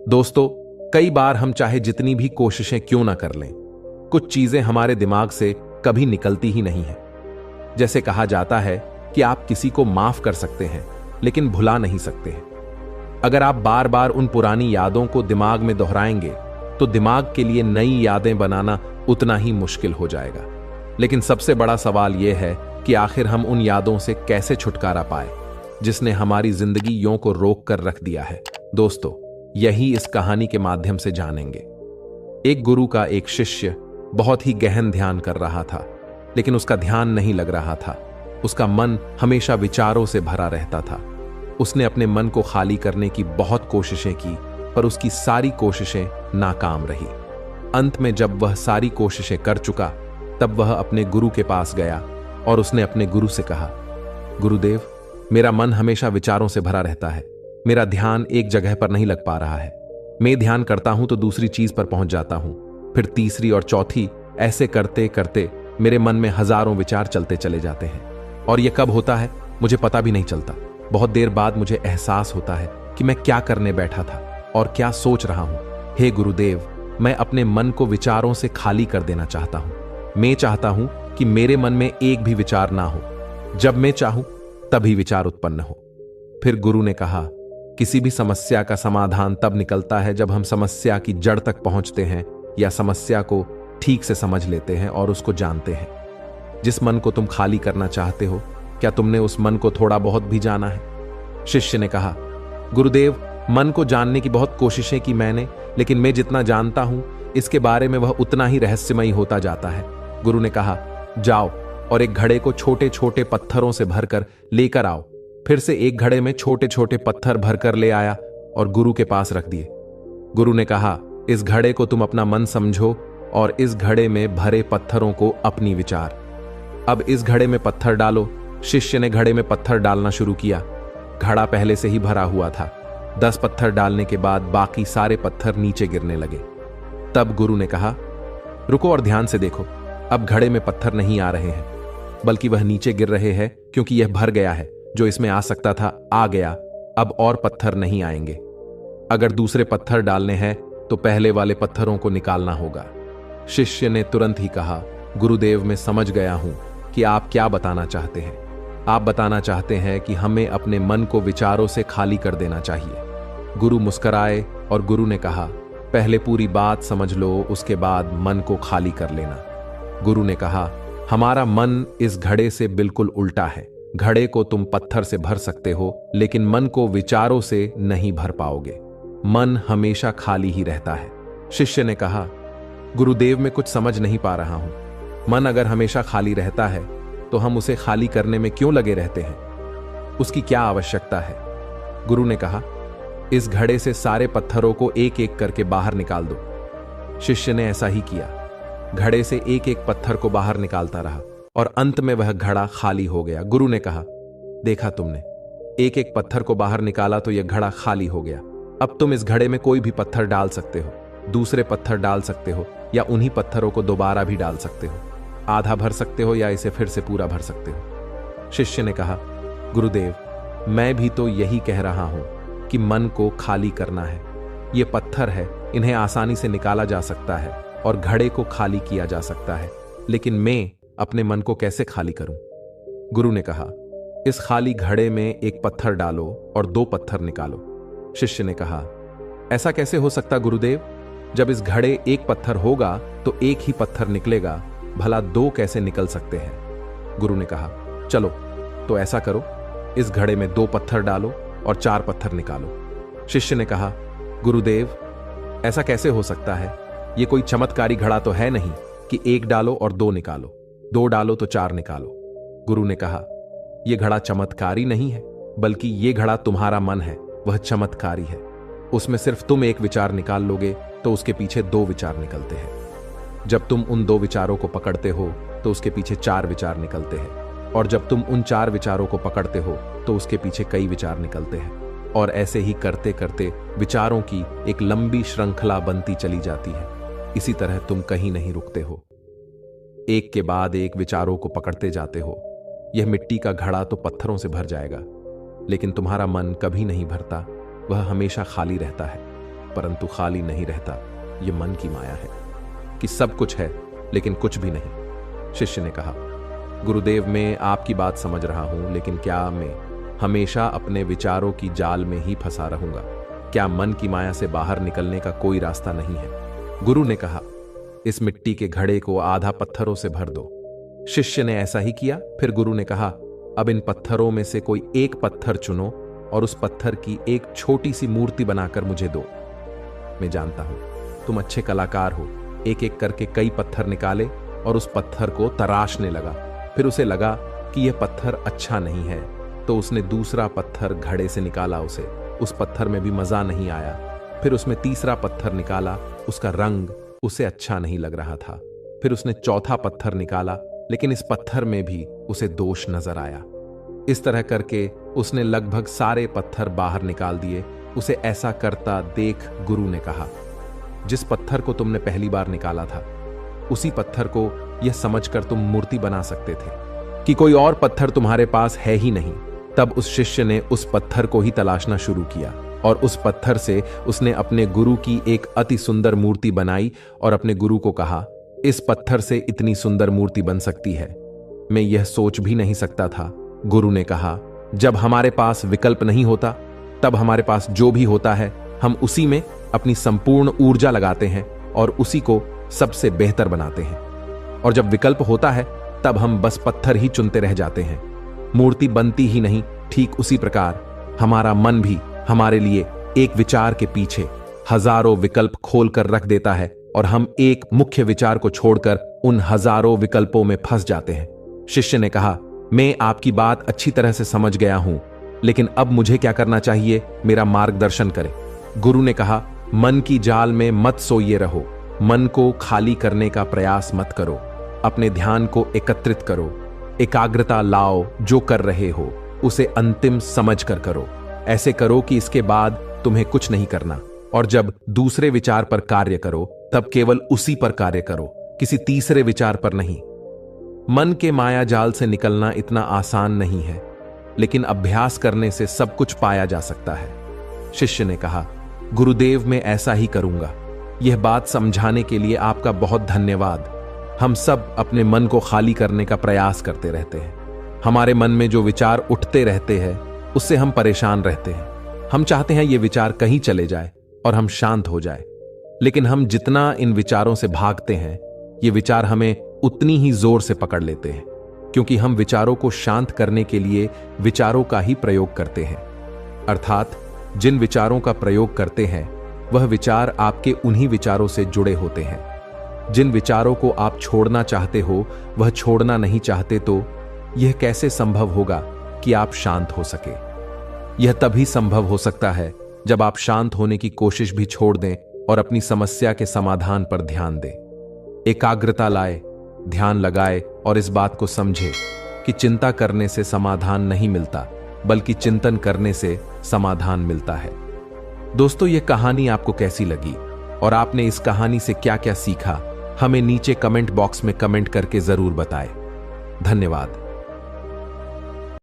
दोस्तों, कई बार हम चाहे जितनी भी कोशिशें क्यों ना कर लें, कुछ चीजें हमारे दिमाग से कभी निकलती ही नहीं है। जैसे कहा जाता है कि आप किसी को माफ कर सकते हैं लेकिन भुला नहीं सकते हैं। अगर आप बार बार उन पुरानी यादों को दिमाग में दोहराएंगे तो दिमाग के लिए नई यादें बनाना उतना ही मुश्किल हो जाएगा। लेकिन सबसे बड़ा सवाल यह है कि आखिर हम उन यादों से कैसे छुटकारा पाए जिसने हमारी जिंदगी यों को रोक कर रख दिया है। दोस्तों, यही इस कहानी के माध्यम से जानेंगे। एक गुरु का एक शिष्य बहुत ही गहन ध्यान कर रहा था, लेकिन उसका ध्यान नहीं लग रहा था। उसका मन हमेशा विचारों से भरा रहता था। उसने अपने मन को खाली करने की बहुत कोशिशें की, पर उसकी सारी कोशिशें नाकाम रही। अंत में जब वह सारी कोशिशें कर चुका, तब वह अपने गुरु के पास गया और उसने अपने गुरु से कहा, गुरुदेव, मेरा मन हमेशा विचारों से भरा रहता है। मेरा ध्यान एक जगह पर नहीं लग पा रहा है। मैं ध्यान करता हूं तो दूसरी चीज पर पहुंच जाता हूं, फिर तीसरी और चौथी। ऐसे करते करते मेरे मन में हजारों विचार चलते चले जाते हैं और यह कब होता है मुझे पता भी नहीं चलता। बहुत देर बाद मुझे एहसास होता है कि मैं क्या करने बैठा था और क्या सोच रहा हूं। हे गुरुदेव, मैं अपने मन को विचारों से खाली कर देना चाहता हूं। मैं चाहता हूं कि मेरे मन में एक भी विचार ना हो। जब मैं चाहूं तभी विचार उत्पन्न हो। फिर गुरु ने कहा, किसी भी समस्या का समाधान तब निकलता है जब हम समस्या की जड़ तक पहुंचते हैं या समस्या को ठीक से समझ लेते हैं और उसको जानते हैं। जिस मन को तुम खाली करना चाहते हो, क्या तुमने उस मन को थोड़ा बहुत भी जाना है? शिष्य ने कहा, गुरुदेव, मन को जानने की बहुत कोशिशें की मैंने, लेकिन मैं जितना जानता हूं इसके बारे में वह उतना ही रहस्यमयी होता जाता है। गुरु ने कहा, जाओ और एक घड़े को छोटे छोटे पत्थरों से भरकर लेकर आओ। फिर से एक घड़े में छोटे छोटे पत्थर भरकर ले आया और गुरु के पास रख दिए। गुरु ने कहा, इस घड़े को तुम अपना मन समझो और इस घड़े में भरे पत्थरों को अपनी विचार। अब इस घड़े में पत्थर डालो। शिष्य ने घड़े में पत्थर डालना शुरू किया। घड़ा पहले से ही भरा हुआ था। 10 पत्थर डालने के बाद बाकी सारे पत्थर नीचे गिरने लगे। तब गुरु ने कहा, रुको और ध्यान से देखो। अब घड़े में पत्थर नहीं आ रहे हैं, बल्कि वह नीचे गिर रहे हैं, क्योंकि यह भर गया है। जो इसमें आ सकता था आ गया। अब और पत्थर नहीं आएंगे। अगर दूसरे पत्थर डालने हैं तो पहले वाले पत्थरों को निकालना होगा। शिष्य ने तुरंत ही कहा, गुरुदेव, मैं समझ गया हूं कि आप क्या बताना चाहते हैं। आप बताना चाहते हैं कि हमें अपने मन को विचारों से खाली कर देना चाहिए। गुरु मुस्कुराए और गुरु ने कहा, पहले पूरी बात समझ लो, उसके बाद मन को खाली कर लेना। गुरु ने कहा, हमारा मन इस घड़े से बिल्कुल उल्टा है। घड़े को तुम पत्थर से भर सकते हो, लेकिन मन को विचारों से नहीं भर पाओगे। मन हमेशा खाली ही रहता है। शिष्य ने कहा, गुरुदेव, मैं कुछ समझ नहीं पा रहा हूं। मन अगर हमेशा खाली रहता है तो हम उसे खाली करने में क्यों लगे रहते हैं? उसकी क्या आवश्यकता है? गुरु ने कहा, इस घड़े से सारे पत्थरों को एक एक करके बाहर निकाल दो। शिष्य ने ऐसा ही किया। घड़े से एक एक पत्थर को बाहर निकालता रहा और अंत में वह घड़ा खाली हो गया। गुरु ने कहा, देखा तुमने, एक एक पत्थर को बाहर निकाला तो यह घड़ा खाली हो गया। अब तुम इस घड़े में कोई भी पत्थर डाल सकते हो, दूसरे पत्थर डाल सकते हो या उन्हीं पत्थरों को दोबारा भी डाल सकते हो। आधा भर सकते हो या इसे फिर से पूरा भर सकते हो। शिष्य ने कहा, गुरुदेव, मैं भी तो यही कह रहा हूं कि मन को खाली करना है। ये पत्थर है, इन्हें आसानी से निकाला जा सकता है और घड़े को खाली किया जा सकता है, लेकिन मैं अपने मन को कैसे खाली करूं? गुरु ने कहा, इस खाली घड़े में एक पत्थर डालो और 2 पत्थर निकालो। शिष्य ने कहा, ऐसा कैसे हो सकता गुरुदेव? जब इस घड़े एक पत्थर होगा तो एक ही पत्थर निकलेगा, भला 2 कैसे निकल सकते हैं? गुरु ने कहा, चलो तो ऐसा करो, इस घड़े में 2 पत्थर डालो और 4 पत्थर निकालो। शिष्य ने कहा, गुरुदेव, ऐसा कैसे हो सकता है? यह कोई चमत्कारी घड़ा तो है नहीं कि 1 डालो और 2 निकालो, 2 डालो तो 4 निकालो। गुरु ने कहा, यह घड़ा चमत्कारी नहीं है, बल्कि यह घड़ा तुम्हारा मन है, वह चमत्कारी है। उसमें सिर्फ तुम एक विचार निकाल लोगे तो उसके पीछे 2 विचार निकलते हैं। जब तुम उन 2 विचारों को पकड़ते हो तो उसके पीछे 4 विचार निकलते हैं, और जब तुम उन 4 विचारों को पकड़ते हो तो उसके पीछे कई विचार निकलते हैं, और ऐसे ही करते करते विचारों की एक लंबी श्रृंखला बनती चली जाती है। इसी तरह तुम कहीं नहीं रुकते हो, एक के बाद एक विचारों को पकड़ते जाते हो। यह मिट्टी का घड़ा तो पत्थरों से भर जाएगा, लेकिन तुम्हारा मन कभी नहीं भरता, वह हमेशा खाली रहता है। परंतु खाली नहीं रहता। यह मन की माया है कि सब कुछ है लेकिन कुछ भी नहीं। शिष्य ने कहा, गुरुदेव, मैं आपकी बात समझ रहा हूं, लेकिन क्या मैं हमेशा अपने विचारों की जाल में ही फंसा रहूंगा? क्या मन की माया से बाहर निकलने का कोई रास्ता नहीं है? गुरु ने कहा, इस मिट्टी के घड़े को आधा पत्थरों से भर दो। शिष्य ने ऐसा ही किया। फिर गुरु ने कहा, अब इन पत्थरों में से कोई एक पत्थर चुनो और उस पत्थर की एक छोटी सी मूर्ति बनाकर मुझे दो। मैं जानता हूं तुम अच्छे कलाकार हो। एक एक करके कई पत्थर निकाले और उस पत्थर को तराशने लगा। फिर उसे लगा कि यह पत्थर अच्छा नहीं है, तो उसने दूसरा पत्थर घड़े से निकाला। उस पत्थर में भी मजा नहीं आया। फिर उसने तीसरा पत्थर निकाला, उसका रंग उसे अच्छा नहीं लग रहा था। फिर उसने चौथा पत्थर निकाला, लेकिन इस पत्थर में भी उसे दोष नजर आया। इस तरह करके उसने लगभग सारे पत्थर बाहर निकाल दिए। उसे ऐसा करता देख गुरु ने कहा, जिस पत्थर को तुमने पहली बार निकाला था, उसी पत्थर को यह समझकर तुम मूर्ति बना सकते थे कि कोई और पत्थर तुम्हारे पास है ही नहीं। तब उस शिष्य ने उस पत्थर को ही तलाशना शुरू किया और उस पत्थर से उसने अपने गुरु की एक अति सुंदर मूर्ति बनाई और अपने गुरु को कहा, इस पत्थर से इतनी सुंदर मूर्ति बन सकती है, मैं यह सोच भी नहीं सकता था। गुरु ने कहा, जब हमारे पास विकल्प नहीं होता, तब हमारे पास जो भी होता है हम उसी में अपनी संपूर्ण ऊर्जा लगाते हैं और उसी को सबसे बेहतर बनाते हैं। और जब विकल्प होता है, तब हम बस पत्थर ही चुनते रह जाते हैं, मूर्ति बनती ही नहीं। ठीक उसी प्रकार हमारा मन भी हमारे लिए एक विचार के पीछे हजारों विकल्प खोल कर रख देता है और हम एक मुख्य विचार को छोड़कर उन हजारों विकल्पों में फंस जाते हैं। शिष्य ने कहा, मैं आपकी बात अच्छी तरह से समझ गया हूं, लेकिन अब मुझे क्या करना चाहिए, मेरा मार्गदर्शन करें। गुरु ने कहा, मन की जाल में मत सोइए रहो, मन को खाली करने का प्रयास मत करो, अपने ध्यान को एकत्रित करो, एकाग्रता लाओ, जो कर रहे हो उसे अंतिम समझ कर करो। ऐसे करो कि इसके बाद तुम्हें कुछ नहीं करना, और जब दूसरे विचार पर कार्य करो तब केवल उसी पर कार्य करो, किसी तीसरे विचार पर नहीं। मन के माया जाल से निकलना इतना आसान नहीं है, लेकिन अभ्यास करने से सब कुछ पाया जा सकता है। शिष्य ने कहा, गुरुदेव, मैं ऐसा ही करूंगा। यह बात समझाने के लिए आपका बहुत धन्यवाद। हम सब अपने मन को खाली करने का प्रयास करते रहते हैं। हमारे मन में जो विचार उठते रहते हैं उससे हम परेशान रहते हैं। हम चाहते हैं ये विचार कहीं चले जाए और हम शांत हो जाए, लेकिन हम जितना इन विचारों से भागते हैं, ये विचार हमें उतनी ही जोर से पकड़ लेते हैं, क्योंकि हम विचारों को शांत करने के लिए विचारों का ही प्रयोग करते हैं। अर्थात जिन विचारों का प्रयोग करते हैं वह विचार आपके उन्हीं विचारों से जुड़े होते हैं। जिन विचारों को आप छोड़ना चाहते हो वह छोड़ना नहीं चाहते, तो यह कैसे संभव होगा कि आप शांत हो सके? यह तभी संभव हो सकता है जब आप शांत होने की कोशिश भी छोड़ दें और अपनी समस्या के समाधान पर ध्यान दें। एकाग्रता लाए, ध्यान लगाए और इस बात को समझे कि चिंता करने से समाधान नहीं मिलता, बल्कि चिंतन करने से समाधान मिलता है। दोस्तों, यह कहानी आपको कैसी लगी और आपने इस कहानी से क्या क्या सीखा, हमें नीचे कमेंट बॉक्स में कमेंट करके जरूर बताएं। धन्यवाद।